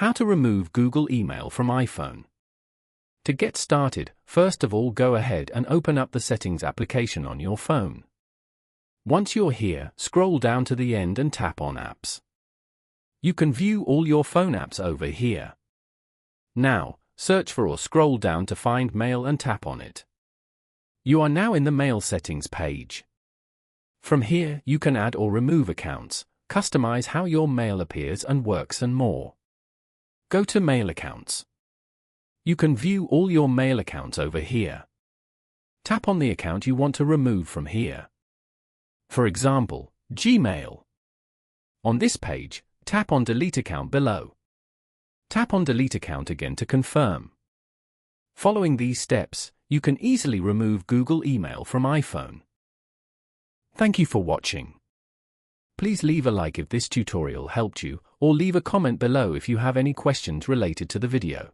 How to remove Google Email from iPhone. To get started, first of all go ahead and open up the Settings application on your phone. Once you're here, scroll down to the end and tap on Apps. You can view all your phone apps over here. Now, search for or scroll down to find Mail and tap on it. You are now in the Mail Settings page. From here, you can add or remove accounts, customize how your mail appears and works and more. Go to Mail Accounts. You can view all your mail accounts over here. Tap on the account you want to remove from here. For example, Gmail. On this page, tap on Delete Account below. Tap on Delete Account again to confirm. Following these steps, you can easily remove Google Email from iPhone. Thank you for watching. Please leave a like if this tutorial helped you, or leave a comment below if you have any questions related to the video.